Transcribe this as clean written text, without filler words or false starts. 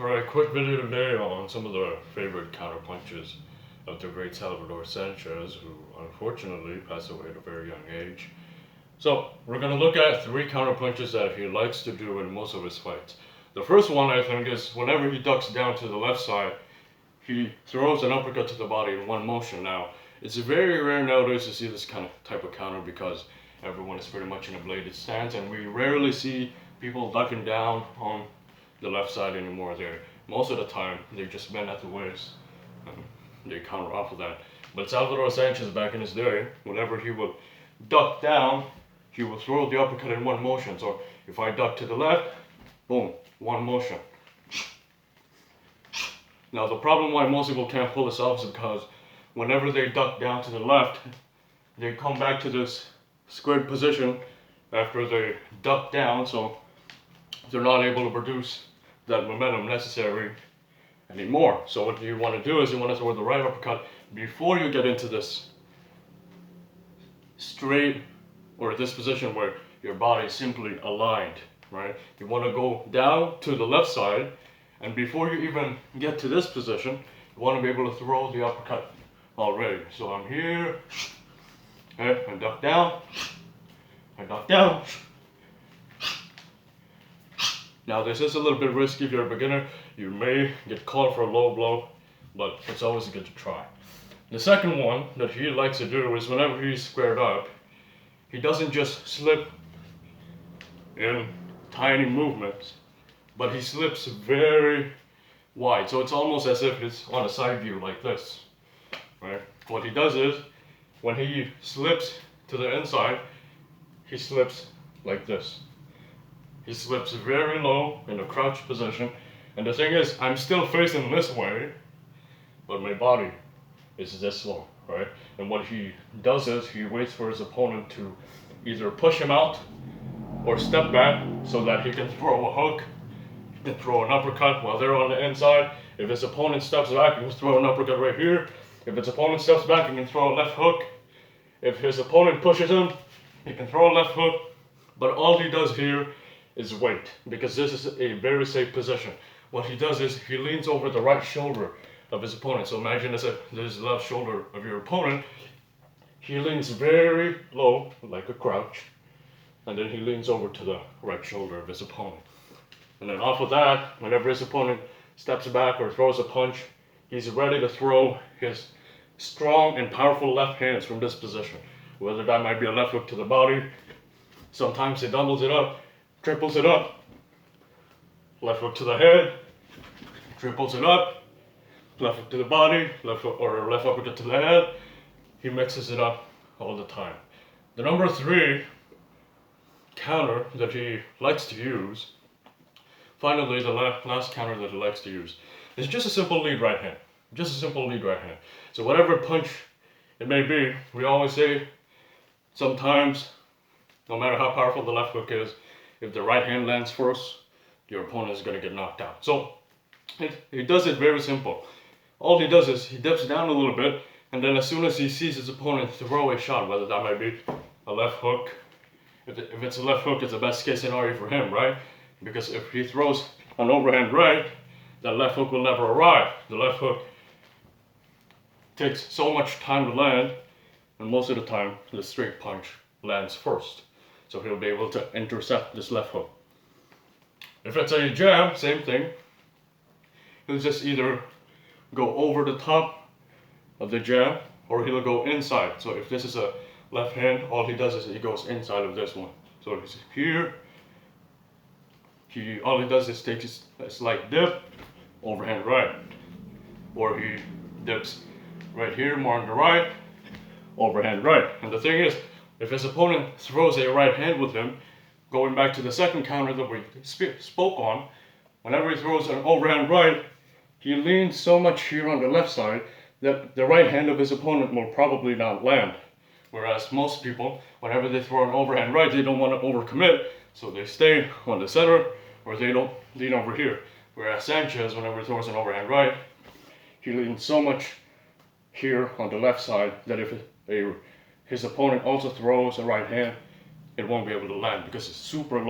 Alright, quick video today on some of the favorite counter punches of the great Salvador Sanchez, who unfortunately passed away at a very young age. So, we're going to look at 3 counter punches that he likes to do in most of his fights. The first one, I think, is whenever he ducks down to the left side, he throws an uppercut to the body in one motion. Now, it's very rare nowadays to see this type of counter because everyone is pretty much in a bladed stance, and we rarely see people ducking down on the left side anymore. Most of the time they just bend at the waist and they counter off of that. But Salvador Sanchez, back in his day, whenever he would duck down, he would throw the uppercut in one motion. So if I duck to the left, boom, one motion. Now the problem why most people can't pull this off is because whenever they duck down to the left, they come back to this squared position after they duck down, so they're not able to produce that momentum necessary anymore. So what you want to do is you want to throw the right uppercut before you get into this straight, or this position where your body is simply aligned, right? You want to go down to the left side, and before you even get to this position, you want to be able to throw the uppercut already. So I'm here, okay, I duck down, I duck down. Now this is a little bit risky if you're a beginner. You may get caught for a low blow, but it's always good to try. The second one that he likes to do is whenever he's squared up, he doesn't just slip in tiny movements, but he slips very wide. So it's almost as if it's on a side view like this, right? What he does is, when he slips to the inside, he slips like this. He slips very low in a crouch position, and the thing is, I'm still facing this way, but my body is this low, right? And what he does is, he waits for his opponent to either push him out or step back so that he can throw a hook, he can throw an uppercut while they're on the inside. If his opponent steps back, he can throw an uppercut right here. If his opponent steps back, he can throw a left hook. If his opponent pushes him, he can throw a left hook. But all he does here is wait, because this is a very safe position. What he does is he leans over the right shoulder of his opponent. So imagine this is the left shoulder of your opponent. He leans very low, like a crouch, and then he leans over to the right shoulder of his opponent. And then off of that, whenever his opponent steps back or throws a punch, he's ready to throw his strong and powerful left hands from this position. Whether that might be a left hook to the body, sometimes he doubles it up, triples it up, left hook to the head, triples it up, left hook to the body, left hook or left uppercut to the head. He mixes it up all the time. The number 3 counter that he likes to use, finally the last counter that he likes to use, is just a simple lead right hand. Just a simple lead right hand. So whatever punch it may be, we always say sometimes, no matter how powerful the left hook is, if the right hand lands first, your opponent is going to get knocked out. So he does it very simple. All he does is he dips down a little bit, and then as soon as he sees his opponent throw a shot, whether that might be a left hook, if it's a left hook, it's the best case scenario for him, right? Because if he throws an overhand right, that left hook will never arrive. The left hook takes so much time to land, and most of the time the straight punch lands first. So he'll be able to intercept this left hook. If it's a jab, same thing. He'll just either go over the top of the jab, or he'll go inside. So if this is a left hand, all he does is he goes inside of this one. So he's here. All he does is take a slight dip, overhand right. Or he dips right here, more on the right, overhand right. And the thing is, if his opponent throws a right hand with him, going back to the second counter that we spoke on, whenever he throws an overhand right, he leans so much here on the left side that the right hand of his opponent will probably not land. Whereas most people, whenever they throw an overhand right, they don't want to overcommit, so they stay on the center, or they don't lean over here. Whereas Sanchez, whenever he throws an overhand right, he leans so much here on the left side that if his opponent also throws a right hand, it won't be able to land because it's super low.